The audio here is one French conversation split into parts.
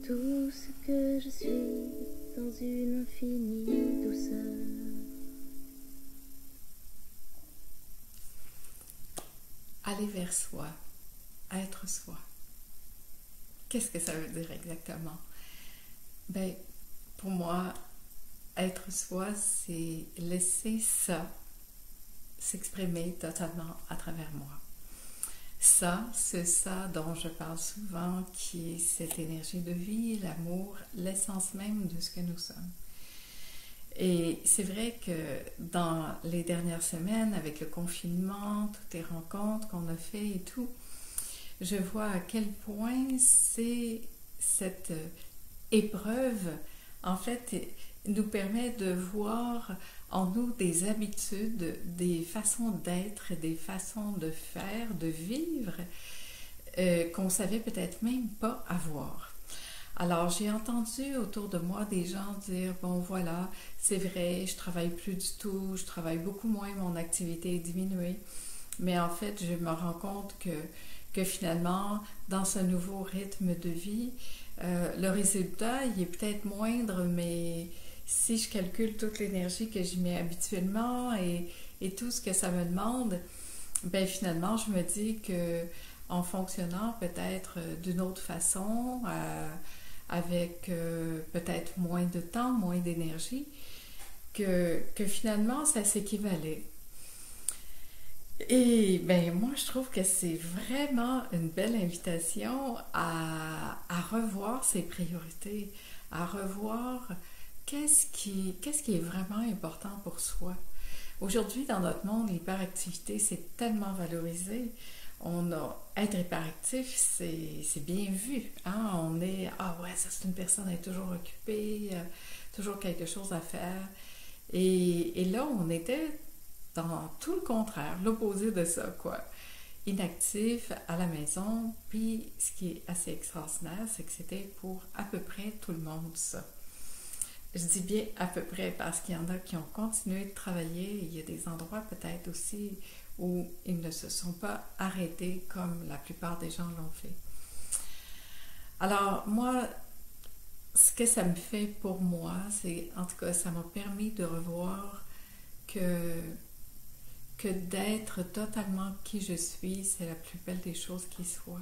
tout ce que je suis dans une infinie douceur. Aller vers soi, être soi. Qu'est-ce que ça veut dire exactement? Ben, pour moi, être soi, c'est laisser ça s'exprimer totalement à travers moi. Ça, c'est ça dont je parle souvent, qui est cette énergie de vie, l'amour, l'essence même de ce que nous sommes. Et c'est vrai que dans les dernières semaines, avec le confinement, toutes les rencontres qu'on a fait et tout, je vois à quel point c'est cette épreuve, en fait, nous permet de voir en nous des habitudes, des façons d'être, des façons de faire, de vivre, qu'on savait peut-être même pas avoir. Alors, j'ai entendu autour de moi des gens dire, bon voilà, c'est vrai, je travaille plus du tout, je travaille beaucoup moins, mon activité est diminuée. Mais en fait, je me rends compte que finalement, dans ce nouveau rythme de vie, le résultat, il est peut-être moindre, mais si je calcule toute l'énergie que j'y mets habituellement et tout ce que ça me demande, ben finalement, je me dis que en fonctionnant peut-être d'une autre façon, avec peut-être moins de temps, moins d'énergie, que finalement, ça s'équivalait. Et ben moi, je trouve que c'est vraiment une belle invitation à revoir ses priorités, à revoir qu'est-ce qui est vraiment important pour soi. Aujourd'hui, dans notre monde, l'hyperactivité, c'est tellement valorisé. Être hyperactif, c'est bien vu. Hein? On est, ah ouais, ça c'est une personne, elle est toujours occupée, toujours quelque chose à faire. Et là, on était dans tout le contraire, l'opposé de ça, quoi. Inactif à la maison, puis ce qui est assez extraordinaire, c'est que c'était pour à peu près tout le monde, ça. Je dis bien à peu près parce qu'il y en a qui ont continué de travailler. Il y a des endroits peut-être aussi où ils ne se sont pas arrêtés comme la plupart des gens l'ont fait. Alors moi, ce que ça me fait pour moi, c'est en tout cas, ça m'a permis de revoir que d'être totalement qui je suis, c'est la plus belle des choses qui soit.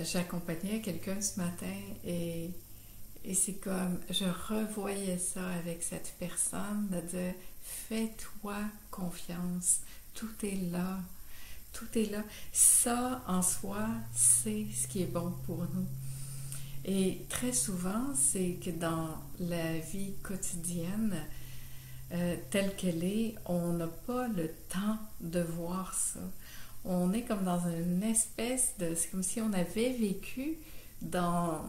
J'accompagnais quelqu'un ce matin et c'est comme, je revoyais ça avec cette personne, de dire, fais-toi confiance, tout est là, tout est là. Ça, en soi, c'est ce qui est bon pour nous. Et très souvent, c'est que dans la vie quotidienne, telle qu'elle est, on n'a pas le temps de voir ça. On est comme dans une espèce de... C'est comme si on avait vécu dans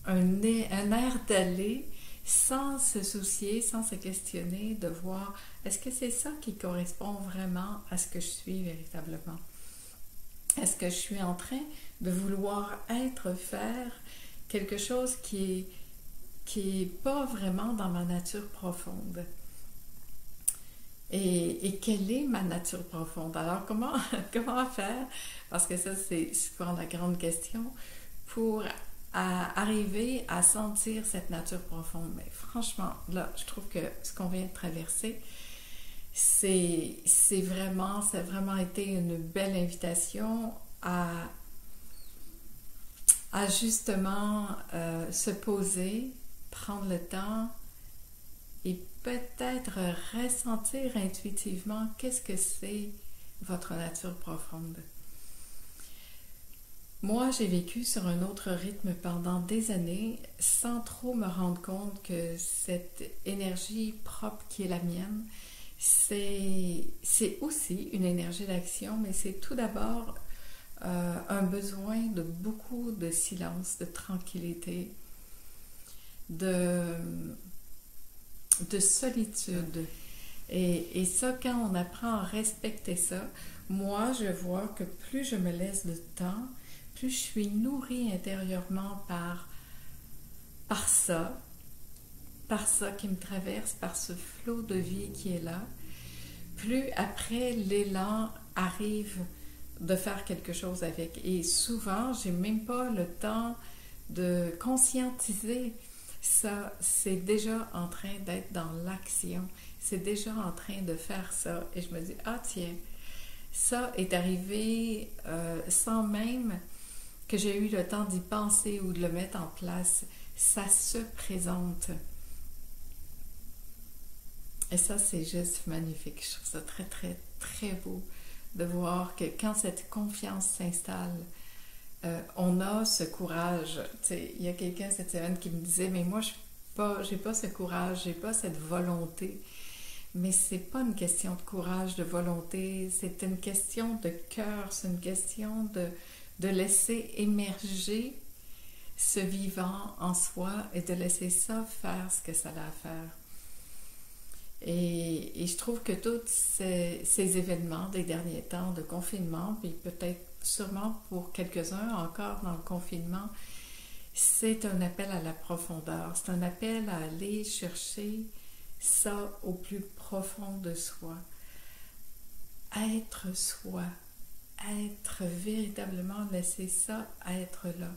un air d'aller sans se soucier, sans se questionner, de voir est-ce que c'est ça qui correspond vraiment à ce que je suis véritablement? Est-ce que je suis en train de vouloir faire quelque chose qui est pas vraiment dans ma nature profonde? Et quelle est ma nature profonde? Alors, comment faire? Parce que ça, c'est souvent la grande question pour arriver à sentir cette nature profonde. Mais franchement, là, je trouve que ce qu'on vient de traverser, ça a vraiment été une belle invitation à justement se poser, prendre le temps et peut-être ressentir intuitivement qu'est-ce que c'est votre nature profonde. Moi, j'ai vécu sur un autre rythme pendant des années sans trop me rendre compte que cette énergie propre qui est la mienne, c'est aussi une énergie d'action, mais c'est tout d'abord un besoin de beaucoup de silence, de tranquillité, de solitude. Et ça, quand on apprend à respecter ça, moi, je vois que plus je me laisse de temps, plus je suis nourrie intérieurement par ça qui me traverse, par ce flot de vie qui est là, plus après l'élan arrive de faire quelque chose avec. Et souvent, j'ai même pas le temps de conscientiser ça. C'est déjà en train d'être dans l'action. C'est déjà en train de faire ça. Et je me dis, ah tiens, ça est arrivé sans même que j'ai eu le temps d'y penser ou de le mettre en place. Ça se présente. Et ça, c'est juste magnifique. Je trouve ça très, très, très beau de voir que quand cette confiance s'installe, on a ce courage. Tu sais, il y a quelqu'un cette semaine qui me disait, mais moi, j'ai pas ce courage, j'ai pas cette volonté. Mais c'est pas une question de courage, de volonté, c'est une question de cœur, c'est une question de laisser émerger ce vivant en soi et de laisser ça faire ce que ça a à faire. Et je trouve que tous ces événements des derniers temps de confinement, puis peut-être sûrement pour quelques-uns encore dans le confinement, c'est un appel à la profondeur, c'est un appel à aller chercher ça au plus profond de soi. Être soi, être véritablement, laisser ça être là.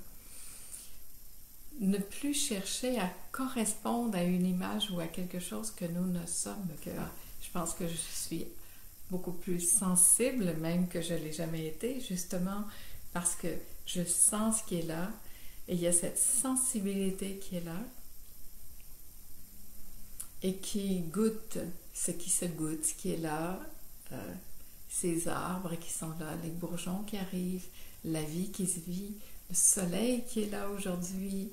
Ne plus chercher à correspondre à une image ou à quelque chose que nous ne sommes. Je pense que je suis beaucoup plus sensible, même que je ne l'ai jamais été, justement parce que je sens ce qui est là, et il y a cette sensibilité qui est là, et qui goûte ce qui se goûte, ce qui est là, ces arbres qui sont là, les bourgeons qui arrivent, la vie qui se vit, le soleil qui est là aujourd'hui,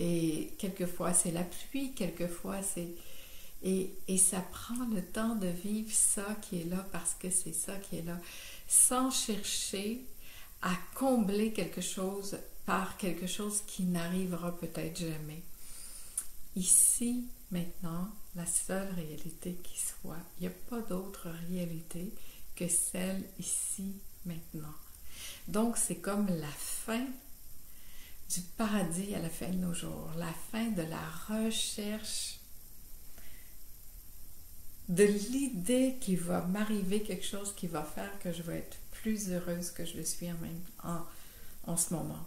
et quelquefois c'est la pluie, quelquefois c'est... Et ça prend le temps de vivre ça qui est là parce que c'est ça qui est là, sans chercher à combler quelque chose par quelque chose qui n'arrivera peut-être jamais. Ici, maintenant, la seule réalité qui soit. Il n'y a pas d'autre réalité que celle ici, maintenant. Donc, c'est comme la fin du paradis à la fin de nos jours, la fin de la recherche de l'idée qu'il va m'arriver quelque chose qui va faire que je vais être plus heureuse que je le suis en ce moment.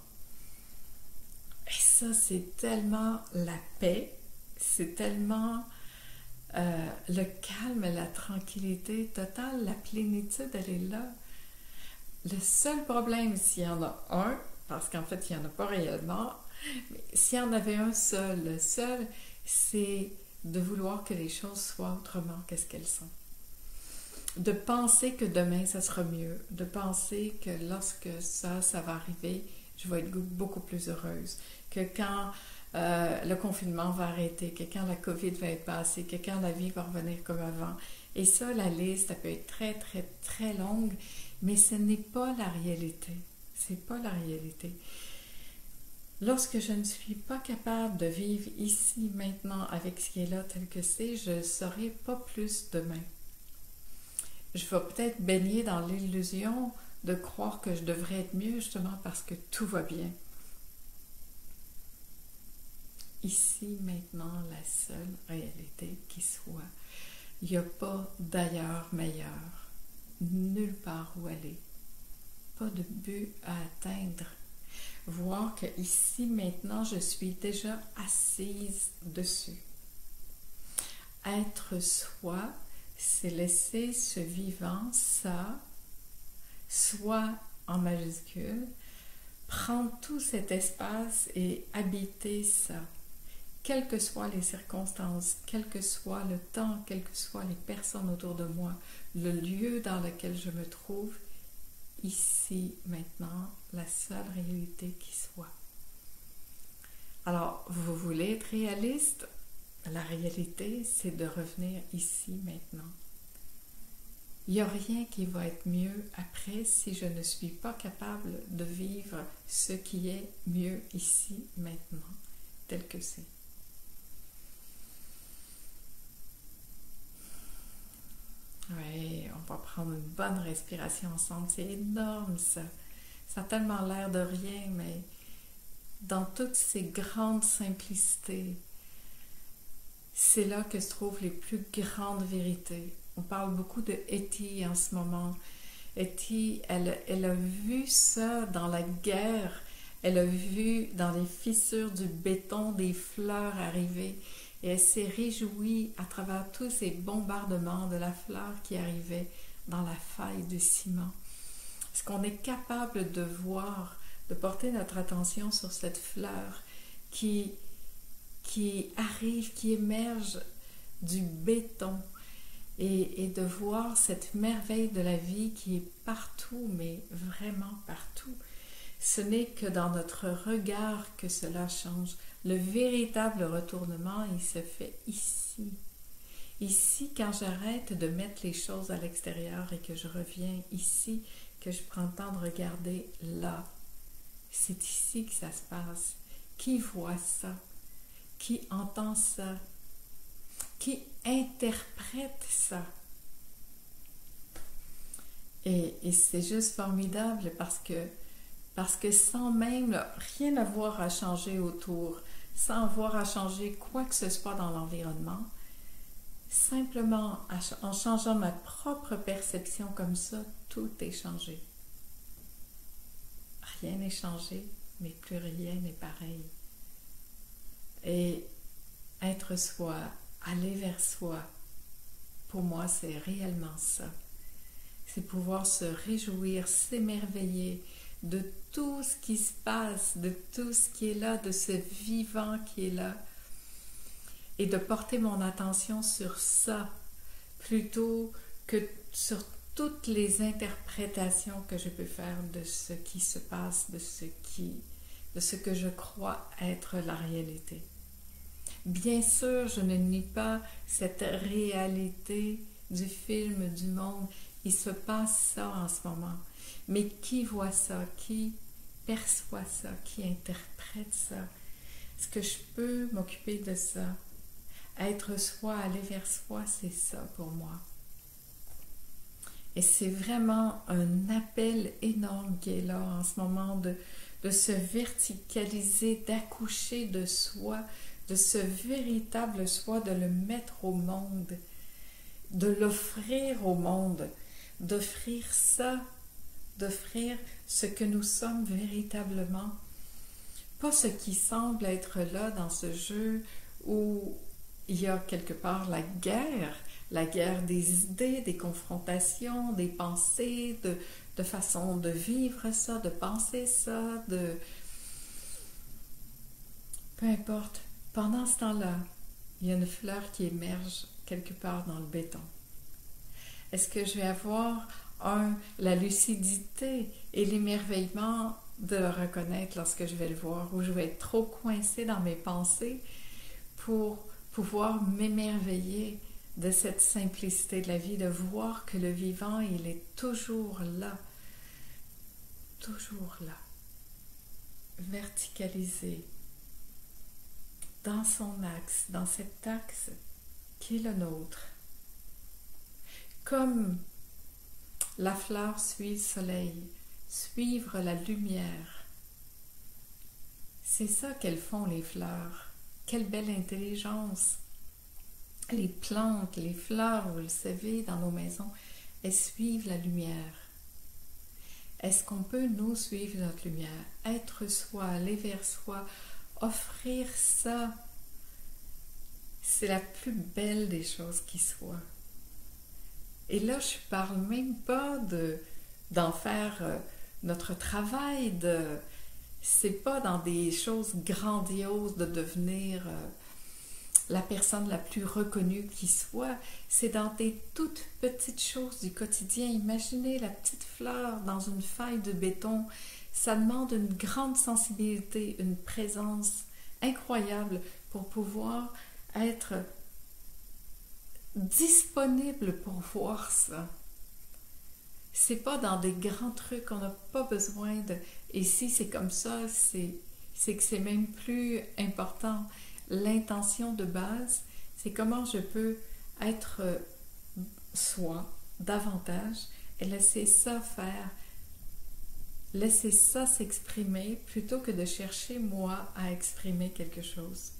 Et ça, c'est tellement la paix, c'est tellement le calme, la tranquillité totale, la plénitude, elle est là. Le seul problème, s'il y en a un, parce qu'en fait, il n'y en a pas réellement, mais s'il y en avait un seul, le seul, c'est de vouloir que les choses soient autrement qu'est-ce qu'elles sont. De penser que demain, ça sera mieux. De penser que lorsque ça va arriver, je vais être beaucoup plus heureuse. Que quand le confinement va arrêter, que quand la COVID va être passée, que quand la vie va revenir comme avant. Et ça, la liste, ça peut être très, très, très longue, mais ce n'est pas la réalité. C'est pas la réalité. Lorsque je ne suis pas capable de vivre ici, maintenant, avec ce qui est là tel que c'est, je ne saurai pas plus demain. Je vais peut-être baigner dans l'illusion de croire que je devrais être mieux, justement parce que tout va bien. Ici, maintenant, la seule réalité qui soit. Il n'y a pas d'ailleurs meilleur, nulle part où aller, pas de but à atteindre. Voir que ici, maintenant, je suis déjà assise dessus. Être soi, c'est laisser ce vivant, ça, soi en majuscule, prendre tout cet espace et habiter ça. Quelles que soient les circonstances, quel que soit le temps, quelles que soient les personnes autour de moi, le lieu dans lequel je me trouve, ici, maintenant, la seule réalité qui soit. Alors, vous voulez être réaliste? La réalité, c'est de revenir ici, maintenant. Il n'y a rien qui va être mieux après si je ne suis pas capable de vivre ce qui est mieux ici, maintenant, tel que c'est. Oui, on va prendre une bonne respiration ensemble. C'est énorme, ça. Ça a tellement l'air de rien, mais dans toutes ces grandes simplicités, c'est là que se trouvent les plus grandes vérités. On parle beaucoup de Eti en ce moment. Elle a vu ça dans la guerre. Elle a vu dans les fissures du béton des fleurs arriver. Et elle s'est réjouie à travers tous ces bombardements de la fleur qui arrivait dans la faille du ciment. Est-ce qu'on est capable de voir, de porter notre attention sur cette fleur qui arrive, qui émerge du béton et de voir cette merveille de la vie qui est partout, mais vraiment partout. Ce n'est que dans notre regard que cela change. Le véritable retournement, il se fait ici. Ici, quand j'arrête de mettre les choses à l'extérieur et que je reviens ici, que je prends le temps de regarder là. C'est ici que ça se passe. Qui voit ça? Qui entend ça? Qui interprète ça? Et c'est juste formidable parce que sans même rien avoir à changer autour, sans avoir à changer quoi que ce soit dans l'environnement, simplement en changeant ma propre perception comme ça, tout est changé. Rien n'est changé, mais plus rien n'est pareil. Et être soi, aller vers soi, pour moi, c'est réellement ça. C'est pouvoir se réjouir, s'émerveiller de tout ce qui se passe, de tout ce qui est là, de ce vivant qui est là, et de porter mon attention sur ça, plutôt que sur toutes les interprétations que je peux faire de ce qui se passe, de ce que je crois être la réalité. Bien sûr, je ne nie pas cette réalité du film, du monde. Il se passe ça en ce moment. Mais qui voit ça? Qui perçoit ça? Qui interprète ça? Est-ce que je peux m'occuper de ça? Être soi, aller vers soi, c'est ça pour moi. Et c'est vraiment un appel énorme qui est là en ce moment de se verticaliser, d'accoucher de soi, de ce véritable soi, de le mettre au monde, de l'offrir au monde, d'offrir ça, d'offrir ce que nous sommes véritablement. Pas ce qui semble être là dans ce jeu où il y a quelque part la guerre des idées, des confrontations, des pensées, de façon de vivre ça, de penser ça, peu importe. Pendant ce temps-là, il y a une fleur qui émerge quelque part dans le béton. Est-ce que je vais avoir la lucidité et l'émerveillement de le reconnaître lorsque je vais le voir, ou je vais être trop coincée dans mes pensées pour pouvoir m'émerveiller de cette simplicité de la vie, de voir que le vivant, il est toujours là, verticalisé, dans son axe, dans cet axe qui est le nôtre. Comme la fleur suit le soleil, suivre la lumière. C'est ça qu'elles font, les fleurs. Quelle belle intelligence! Les plantes, les fleurs, vous le savez, dans nos maisons, elles suivent la lumière. Est-ce qu'on peut, nous, suivre notre lumière? Être soi, aller vers soi, offrir ça, c'est la plus belle des choses qui soit. Et là, je ne parle même pas d'en faire notre travail, c'est pas dans des choses grandioses de devenir la personne la plus reconnue qui soit, c'est dans des toutes petites choses du quotidien. Imaginez la petite fleur dans une faille de béton, ça demande une grande sensibilité, une présence incroyable pour pouvoir être disponible pour voir ça. C'est pas dans des grands trucs, on n'a pas besoin de... Et si c'est comme ça, c'est que c'est même plus important. L'intention de base, c'est comment je peux être soi davantage et laisser ça faire, laisser ça s'exprimer plutôt que de chercher moi à exprimer quelque chose.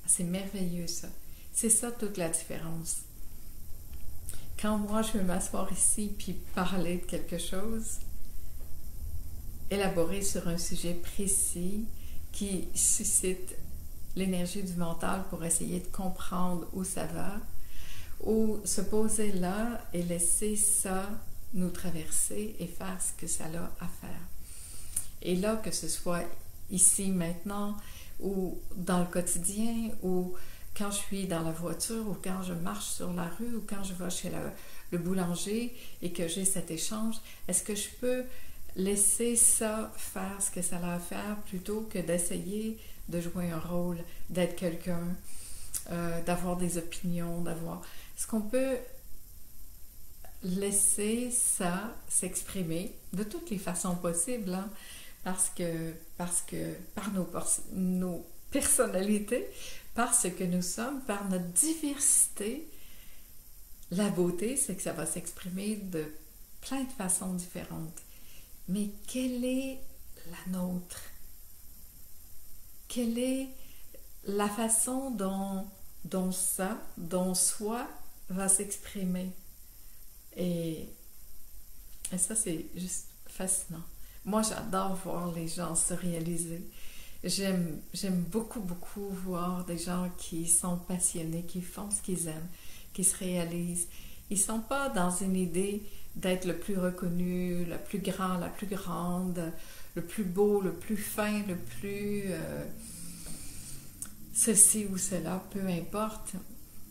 C'est merveilleux ça. C'est ça toute la différence. quand moi je veux m'asseoir ici puis parler de quelque chose, élaborer sur un sujet précis qui suscite l'énergie du mental pour essayer de comprendre où ça va, ou se poser là et laisser ça nous traverser et faire ce que ça a à faire. Et là, que ce soit ici, maintenant, ou dans le quotidien, ou quand je suis dans la voiture, ou quand je marche sur la rue, ou quand je vais chez le boulanger et que j'ai cet échange, est-ce que je peux laisser ça faire ce que ça a à faire plutôt que d'essayer de jouer un rôle, d'être quelqu'un, d'avoir des opinions, d'avoir... Est-ce qu'on peut laisser ça s'exprimer de toutes les façons possibles, hein? Parce que par nos personnalités, par ce que nous sommes, par notre diversité, la beauté, c'est que ça va s'exprimer de plein de façons différentes. Mais quelle est la nôtre? Quelle est la façon dont soi va s'exprimer? Et ça, c'est juste fascinant. Moi, j'adore voir les gens se réaliser. J'aime beaucoup, beaucoup voir des gens qui sont passionnés, qui font ce qu'ils aiment, qui se réalisent. Ils ne sont pas dans une idée d'être le plus reconnu, le plus grand, la plus grande, le plus beau, le plus fin, le plus ceci ou cela, peu importe.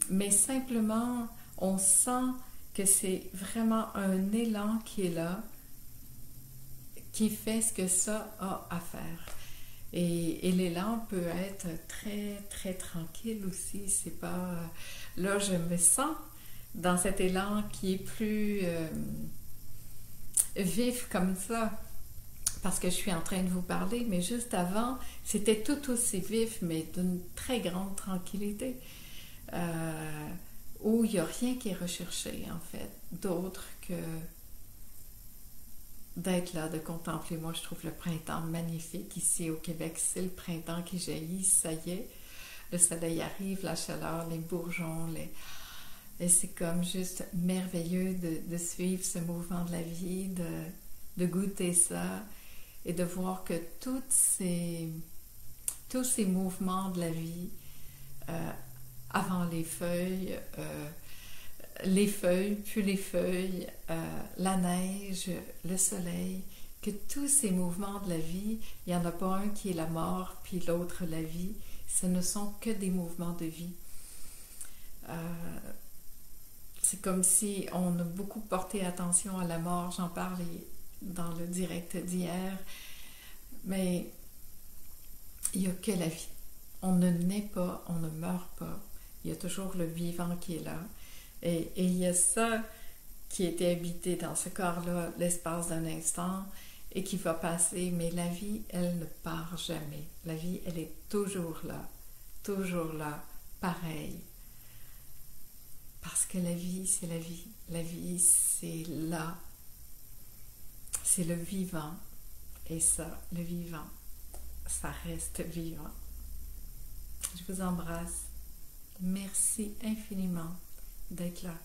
Mais simplement, on sent que c'est vraiment un élan qui est là, qui fait ce que ça a à faire. Et l'élan peut être très, très tranquille aussi. C'est pas... là, je me sens dans cet élan qui est plus vif comme ça, parce que je suis en train de vous parler, mais juste avant, c'était tout aussi vif, mais d'une très grande tranquillité, où il n'y a rien qui est recherché, en fait, d'autre que d'être là, de contempler. Moi, je trouve le printemps magnifique ici au Québec. C'est le printemps qui jaillit, ça y est. Le soleil arrive, la chaleur, les bourgeons, et c'est comme juste merveilleux de suivre ce mouvement de la vie, de goûter ça et de voir que tous ces mouvements de la vie, avant les feuilles, puis les feuilles, la neige, le soleil, que tous ces mouvements de la vie, il n'y en a pas un qui est la mort, puis l'autre la vie. Ce ne sont que des mouvements de vie. C'est comme si on a beaucoup porté attention à la mort. J'en parlais dans le direct d'hier. Mais il n'y a que la vie. On ne naît pas, on ne meurt pas. Il y a toujours le vivant qui est là. Et il y a ça qui était habité dans ce corps-là l'espace d'un instant et qui va passer, mais la vie, elle ne part jamais. La vie, elle est toujours là, pareil. Parce que la vie, c'est la vie. La vie, c'est là. C'est le vivant. Et ça, le vivant, ça reste vivant. Je vous embrasse. Merci infiniment d'être là.